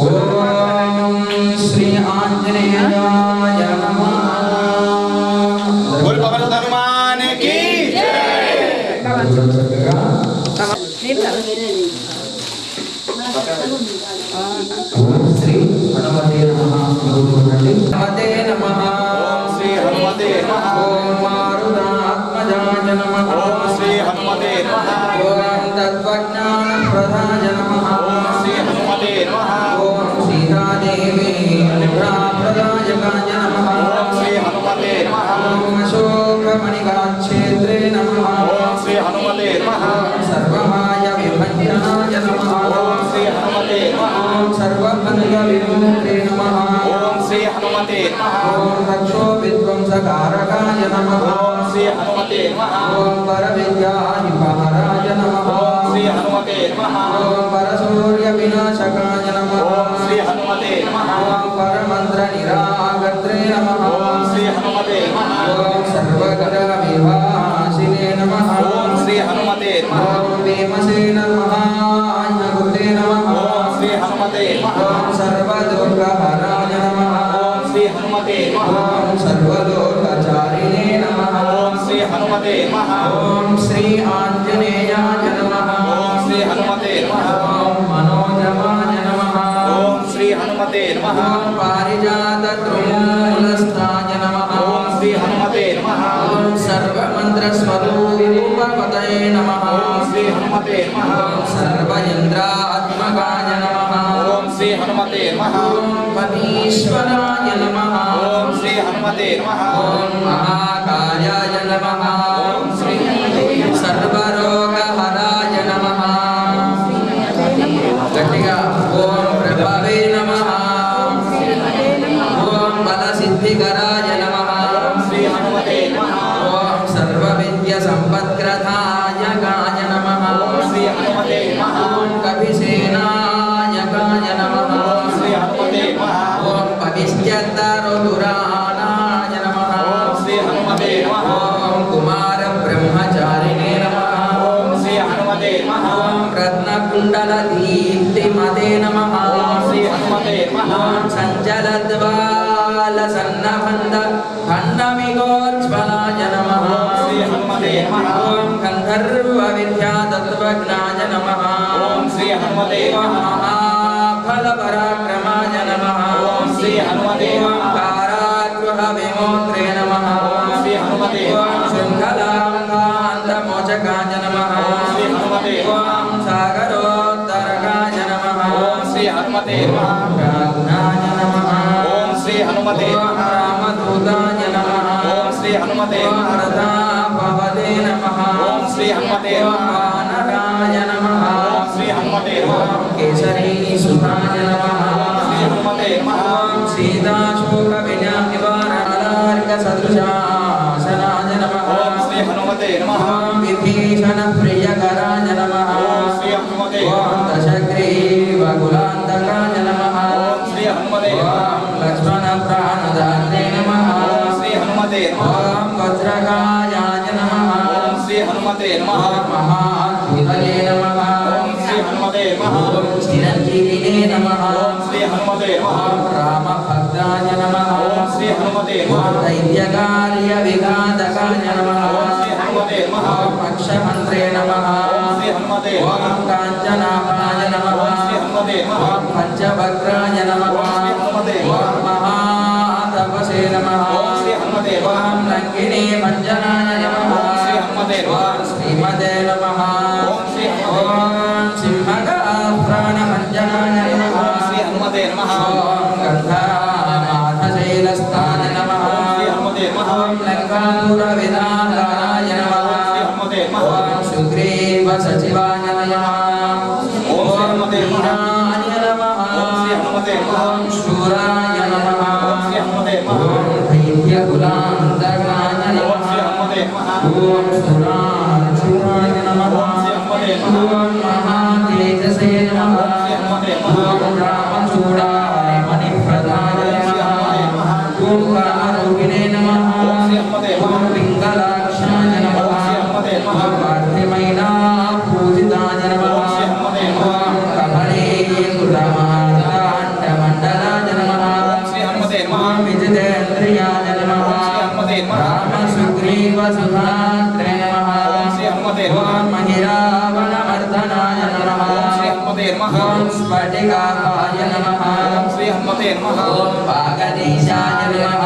ओम श्री आंजनेयाय नमः। बोल पवन हनुमान की जय। ओम श्री हनुमते नमः। हनुमते नमः। ओम श्री हनुमते नमः। ओम मारुतात्मजाय नमः। ओम श्री हनुमते नमः। ओम तत्वज्ञान प्रदाय नमः। ओम श्री हनुमते नमः। ओम सीतादेवी अनुग्रहप्रदायकाय नमः। ओम श्री हनुमते नमः। ओम अशोकमणिकाक्षेत्रे नमः। ओम श्री हनुमते नमः। सर्वमाय विभञ्जनाय नमः। ओम श्री हनुमते नमः। ओम सर्वभङ्गविमुक्ते नमः। ओम श्री हनुमते नमः। ओम रक्षो विध्वंसकारकाय नमः। ओम श्री हनुमते नमः। ओम परविद्याधिपहराय नमः। ओम श्री हनुमते नमः। ओम परसूर्यविनाशकाय नमः। ओम श्री हनुमते नमः। ओम परमन्त्रनिराकर्त्रे नमः। ओम श्री हनुमते नमः। ओम सर्वगणविभासिने नमः। ओम श्री हनुमते नमः। ओम भीमसेन महायज्ञकृते नमः। ओम श्री हनुमते नमः। ओम सर्वदुर्गहराय नमः। ओम श्री हनुमते नमः। ओम सर्वलोकचारिणे नमः। ओम श्री हनुमते नमः। ओम श्री आंजनेयाय नमः। ओम श्री हनुमते नमः। ओम मनोजवाय नमः। ओम श्री हनुमते नमः। ओम पारिजातद्रुमूलस्थाय नमः। ओम श्री हनुमते नमः। ओम सर्वमन्त्रस्वरूपपतये नमः। ओम श्री हनुमते नमः। ओम सर्वयन्त्रात्मकाय नमः। ओम श्री हनुमते नमः। ओम पतीश्वराय नमः। ओम श्री हनुमते नमः। ओम महाकायाय नमः। ओम श्री सर्वरोगहराय नमः। गट्टिगा ओम प्रभवे नमः। ओम बलसिद्धिकराय नमः। ओम श्री हनुमते नमः। ओम सर्वविद्यासम्पत्प्रदाय गाय नमः। ओम श्री हनुमते नमः। ओम कपिसेनायकाय नमः। ओम श्री हनुमते नमः। ओम पविष्ट्यतरुराणाय नमः। ओम श्री हनुमते नमः। ओम कुमारब्रह्मचारिणे नमः। ओम श्री हनुमते नमः। ओम रत्नकुण्डलदीप्तिमते नमः। ओम श्री हनुमते नमः। ओम सञ्चलद्वालसन्नबन्ध खण्डमिगोज्ज्वलाय नमः। ओम श्री हनुमते नमः। ओम गन्धर्वविद्यातत्त्वज्ञाय नमः। ओम श्री हनुमते नमः। महाफलपराक्रमाय नमः। ओम श्री हनुमते नमः। कारागृहविमोत्रे नमः। ओम श्री हनुमते नमः। ओम शृङ्खलाङ्गान्तमोचकाय नमः। ओम श्री हनुमते नमः। ओम सागरोत्तरकाय नमः। ओम श्री हनुमते नमः। प्राज्ञाय नमः। ओम श्री हनुमते नमः। रामदूताय नमः। ओम श्री हनुमते नमः। रथापवते नमः। ओम श्री हनुमते नमः। वानराय नमः। ओम श्री हनुमते नमः। केसरी सुताय नमः। ओम श्री हनुमते नमः। ओम सीताशोकविनानिवारणार्कसदृशासनाय नमः। ओम श्री हनुमते नमः। ओम विभीषणप्रियकराय नमः। ओम श्री हनुमते नमः। ओम दशग्रीव कुलांतकाय नमः ओम श्री हनुमते ओम लक्ष्मण प्राणदात्रे नमः ओम श्री हनुमते ओम वज्रकायाय नमः ओम श्री हनुमते ओम महाद्भुतये नमः ओम श्री हनुमते ओम चिरंजीविने नमः ओम श्री हनुमते ओम रामभद्राय नमः ओम श्री हनुमते ओम दैत्यकार्य विघातकाय नमः ओम श्री हनुमते ओम अक्षमन्त्रे नमः ओम श्री हनुमते ओम काञ्चनाभाय नमः ओम श्री हनुमते ओम पंचभद्राय नमः ओम श्री हनुमते ओम महातपसे नमः ओम श्री हनुमते ओम लंकिनी मंजनाय नमः ओम श्री हनुमते ओम श्रीमते नमः ओम श्री ओम सिंहगाभ्राण मंजनाय नमः ओम श्री हनुमते नमः ओम गंधामाधशैलस्थाय नमः ओम श्री हनुमते नमः ओम लंकापुरविदाताय नमः ओम श्री हनुमते नमः ओम सुग्रीव सचिवाय नमः ओम श्री हनुमते नमः वीराय नमः ओम श्री हनुमते नमः ओम शूराय नमः ओम श्री हनुमते नमः ओम दैत्यकुलांतकाय ओम नमः श्री हनुमते नमः ओम सुरार्जुनाय नमः ओम श्री हनुमते नमः ओम महातेजसे नमः ओम श्री हनुमते नमः ओम रामचूडाय मणिप्रदाय नमः ओम कामरूपिणे नमः ओम श्री हनुमते नमः ओम पिंगलाक्षाय नमः ओम श्री हनुमते नमः ओम पार्थिमैना पूजिताय नमः ओम श्री हनुमते नमः ओम कमले कुलमार्ताण्डमण्डलाय नमः ओम श्री हनुमते नमः ओम विजितेन्द्रियाय नमः ओम श्री हनुमते नमः रामसुग्रीवसुधात्रे नमः ओम श्री हनुमते नमः ओम महिरावणमर्दनाय नमः ओम श्री हनुमते नमः ओम स्फटिकाय नमः ओम श्री हनुमते नमः ओम वागदीशाय नमः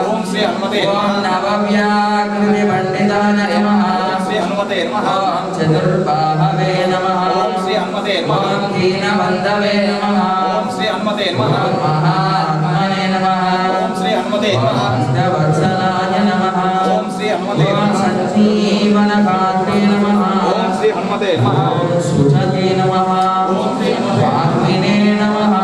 ओम श्री हनुमते ओम नमः नवव्याकृतिपण्डिताय नमः ओम श्री हनुमते नमः ओम चतुर्बाहवे नमः ओम श्री हनुमते नमः ओम दीनबन्धवे नमः ओम श्री हनुमते नमः ओम महात्मने नमः ओम श्री हनुमते नमः अष्टवत्सलाय नमः ओम श्री हनुमते ओम नमः सञ्जीवनगात्रे नमः ओम श्री हनुमते नमः ओम सुजये नमः ओम श्री हनुमते वाग्मिने नमः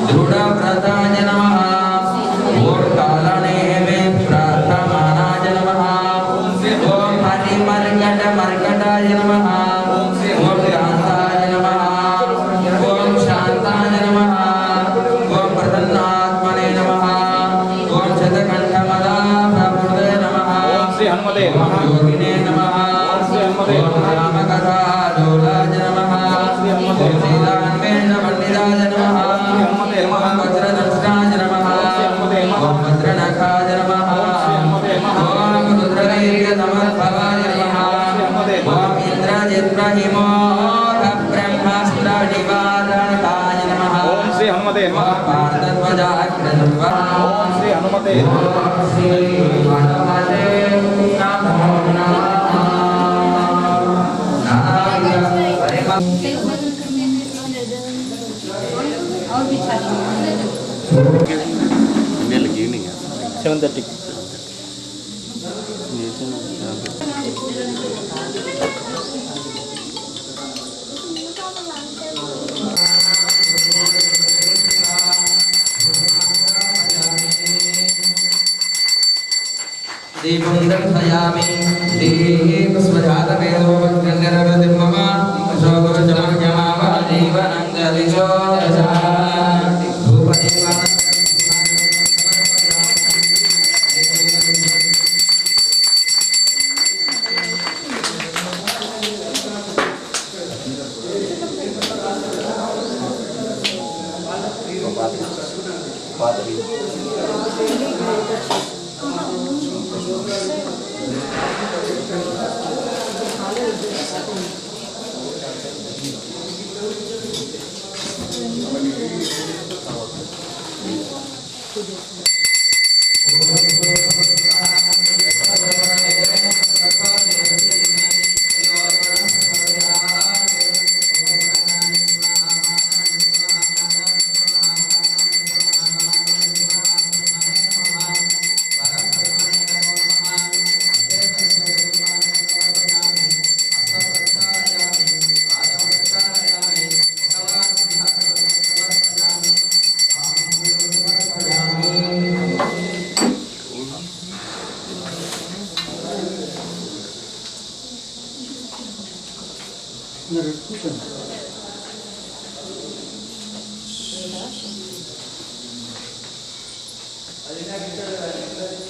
दृढव्रताय नमः ओम कालनेमे प्रार्थमानाय नमः ओम हरिमर्कटमर्कटाय नमः ओम कान्ताय नमः ओम शान्ताय नमः ओम प्रसन्नात्मने नमः ओम शतकण्ठमदाप्रभृते नमः ओम श्री हनुमते नमः योगिने नमः ओम श्री हनुमते ओम रामकथालोलाय नमः ओम सीतान्वेषपण्डिताय नमः हनुमते नमः ओम वज्रदंष्ट्राय नमः ओम वज्रनखाय नमः ओम रुद्रवीर्यसमद्भवाय नमः ओम इन्द्रजित्प्रहिमोघब्रह्मास्त्रनिवारणकाय नमः ओम श्री हनुमते ओम नमः पार्थध्वजाग्रसंवः ओम श्री हनुमते ओम श्री हनुमते नमो नमः और भी छाती 7:30 दीपं दर्शयामि दीपस्वजातवेदो वक्रनिरवधिं मम अशोकवचमह्यमाव जीवनं जलिशो दशः धूपदीपं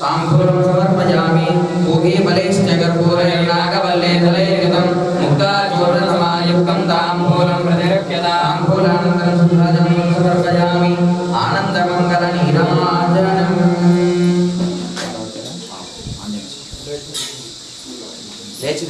ताम्बूलं समर्पयामि पूगे बलैश्च कर्पूरेण नागवल्ले तलैर्गतं मुक्ताचूर्णसमायुक्तं ताम्बूलं प्रतिरक्ष्यताम् ताम्बूलानन्तरं सुधाजलं समर्पयामि आनन्दमङ्गलनीराजनम् लेचि